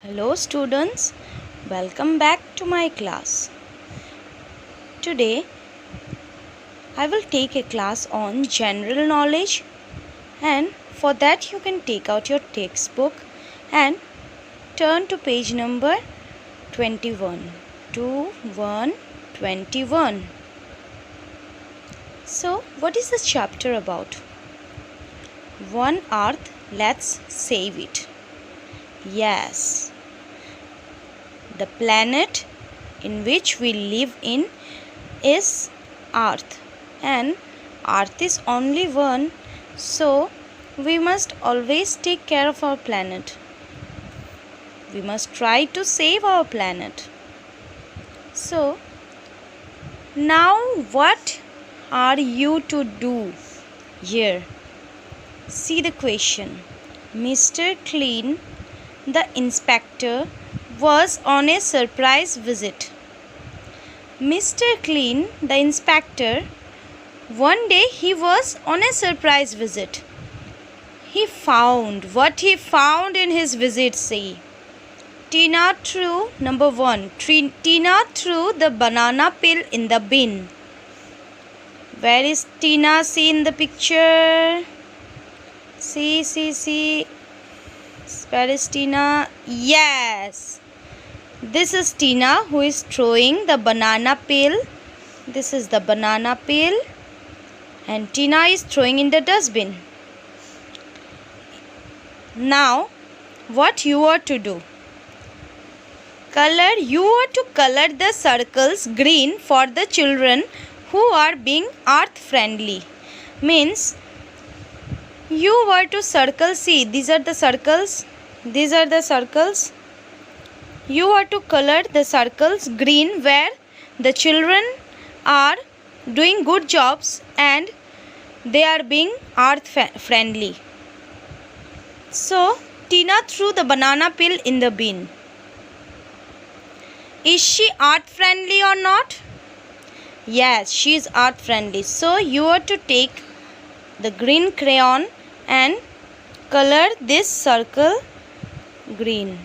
Hello students, welcome back to my class. Today I will take a class on general knowledge, and for that you can take out your textbook and turn to page number 21. So what is this chapter about? One Earth, let's save it. Yes, the planet in which we live in is Earth, and Earth is only one, so we must always take care of our planet. We must try to save our planet. So now what are you to do here? See the question. Mr. Clean, the inspector, was on a surprise visit. Mr. Clean, the inspector, one day he was on a surprise visit. What he found in his visit, say. Tina threw, number 1, Tina threw the banana peel in the bin. Where is Tina? See in the picture. See. Where is Tina? Yes. This is Tina who is throwing the banana peel. This is the banana peel. And Tina is throwing in the dustbin. Now, what you are to do? You are to color the circles green for the children who are being earth friendly. Means, you were to circle, see, these are the circles. You are to color the circles green where the children are doing good jobs and they are being earth friendly. So, Tina threw the banana peel in the bin. Is she earth friendly or not? Yes, she is earth friendly. So, you are to take the green crayon and color this circle green.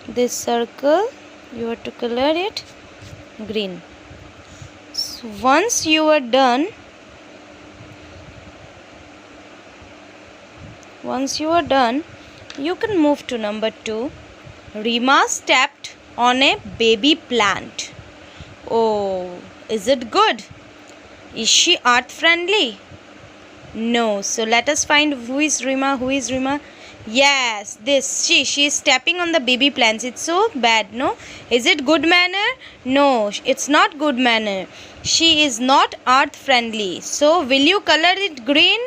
This circle, you have to color it green. So once you are done, you can move to number 2. Rima stepped on a baby plant. Oh, is it good? Is she earth friendly? No. So let us find who is Rima. Yes, she is stepping on the baby plants. It's so bad, no? Is it good manner? No, it's not good manner. She is not earth friendly. So will you color it green?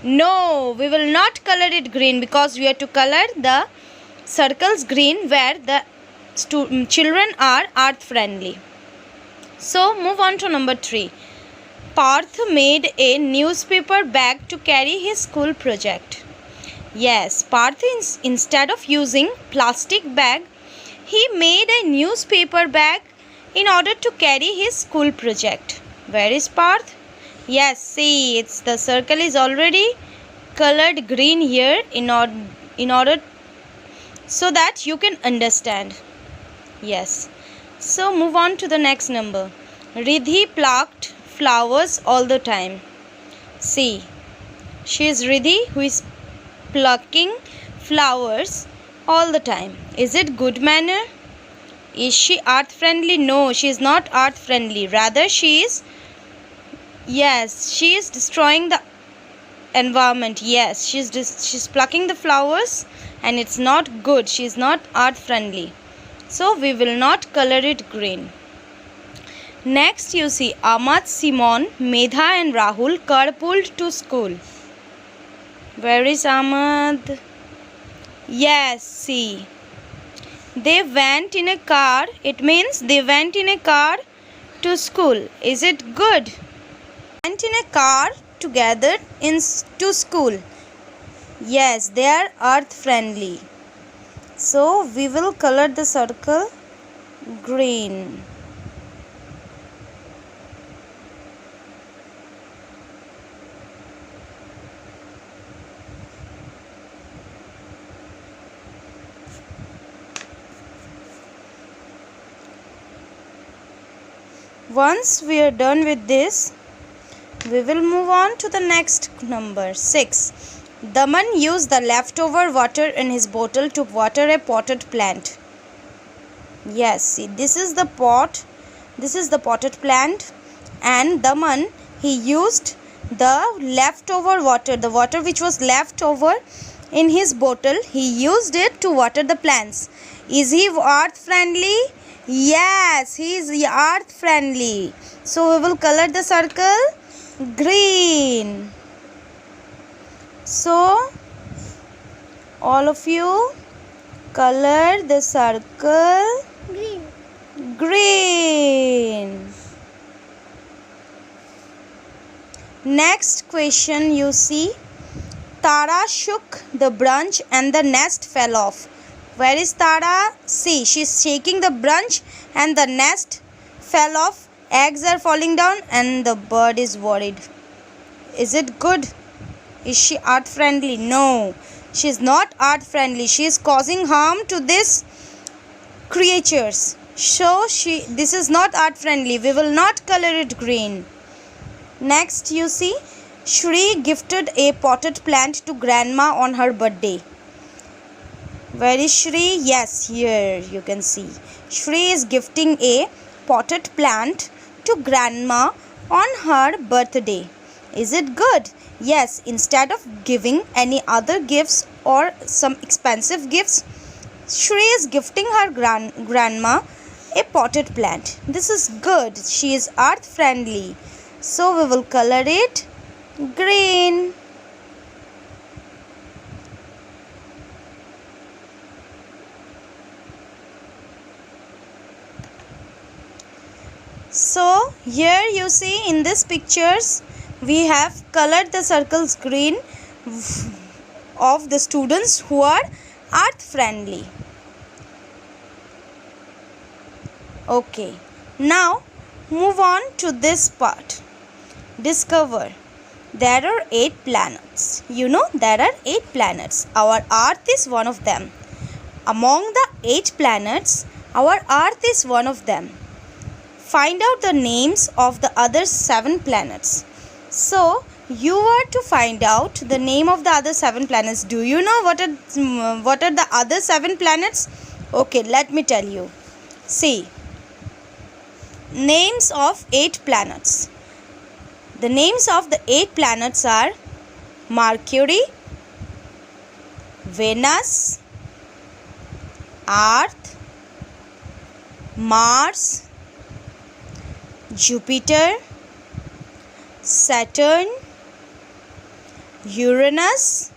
No, we will not color it green because we have to color the circles green where the children are earth friendly. So move on to number 3. Parth made a newspaper bag to carry his school project. Yes, Parth, instead of using plastic bag, he made a newspaper bag in order to carry his school project. Where is Parth? Yes, see, it's the circle is already colored green here in order so that you can understand. Yes. So move on to the next number. Riddhi plucked flowers all the time. See, she is Riddhi who is plucking flowers all the time. Is it good manner? Is she earth friendly? No, she is not earth friendly. Rather, she is destroying the environment. Yes, she's plucking the flowers and it's not good. She is not earth friendly. So we will not color it green. Next you see Ahmad, Simon, Medha and Rahul carpooled to school. Where is Ahmad? Yes, see. They went in a car. It means they went in a car to school. Is it good? Went in a car together to school. Yes, they are earth friendly. So we will color the circle green. Once we are done with this, we will move on to the next number 6. Daman used the leftover water in his bottle to water a potted plant. Yes, see, this is the pot. This is the potted plant, and Daman, he used the leftover water, the water which was left over in his bottle. He used it to water the plants. Is he earth friendly? Yes, he is earth friendly. So we will color the circle green. So all of you color the circle green. Next question you see. Tara shook the branch and the nest fell off. Where is Tara? See, she's shaking the branch and the nest fell off. Eggs are falling down and the bird is worried. Is it good? Is she earth friendly? No, she is not earth friendly. She is causing harm to these creatures. So this is not earth friendly. We will not color it green. Next you see, Shri gifted a potted plant to grandma on her birthday. Where is Shri? Yes, here you can see. Shri is gifting a potted plant to grandma on her birthday. Is it good? Yes, instead of giving any other gifts or some expensive gifts, Shri is gifting her grandma a potted plant. This is good. She is earth friendly. So we will color it green. So here you see in this pictures we have colored the circles green of the students who are earth friendly. Okay, now move on to this part. Discover. There are 8 planets. You know there are 8 planets. Our earth is one of them. Among the 8 planets, our earth is one of them. Find out the names of the other 7 planets. So you are to find out the name of the other 7 planets. Do you know what are the other 7 planets? Okay, let me tell you. See, names of 8 planets. The names of the 8 planets are Mercury, Venus, Earth, Mars, Jupiter, Saturn, Uranus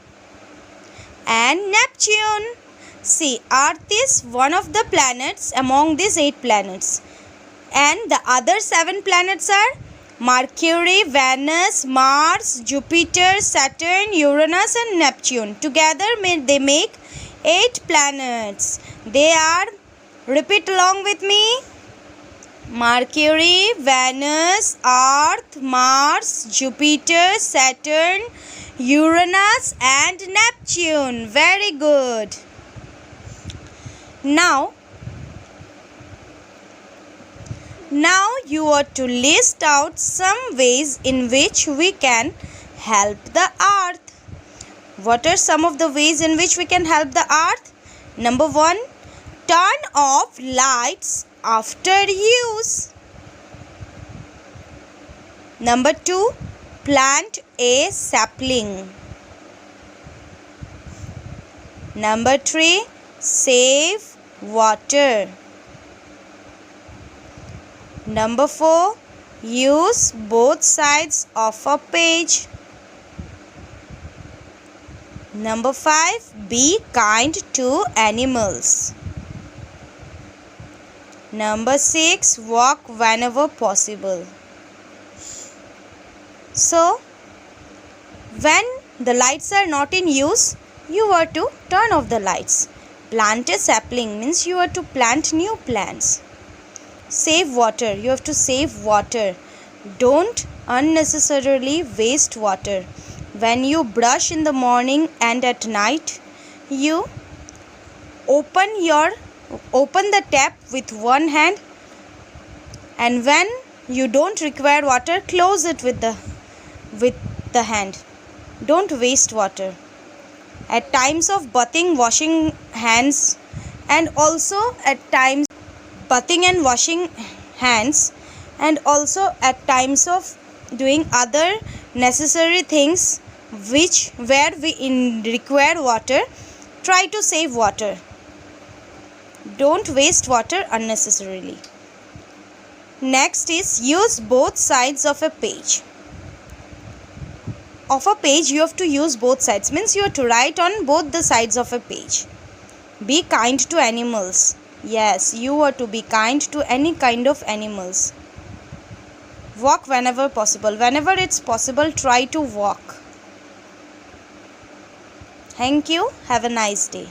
and Neptune. See, Earth is one of the planets among these 8 planets. And the other 7 planets are Mercury, Venus, Mars, Jupiter, Saturn, Uranus and Neptune. Together they make 8 planets. They are, repeat along with me, Mercury, Venus, Earth, Mars, Jupiter, Saturn, Uranus and Neptune. Very good. Now you are to list out some ways in which we can help the earth. What are some of the ways in which we can help the earth? Number 1, turn off lights after use. Number 2, plant a sapling. Number 3, save water. Number 4, use both sides of a page. Number 5, be kind to animals. Number 6, walk whenever possible. So, when The lights are not in use. You are to turn off the lights. Plant a sapling means you are to plant new plants. Save water. You have to save water. Don't unnecessarily waste water. When you brush in the morning and at night, you open the tap with one hand, and when you don't require water, close it with the hand. Don't waste water. At times of bathing, washing hands, and also at times bathing and washing hands, and also at times of doing other necessary things where we require water, try to save water. Don't waste water unnecessarily. Next is use both sides of a page. Of a page, you have to use both sides, means you have to write on both the sides of a page. Be kind to animals. Yes, you are to be kind to any kind of animals. Walk whenever possible. Whenever it's possible, try to walk. Thank you. Have a nice day.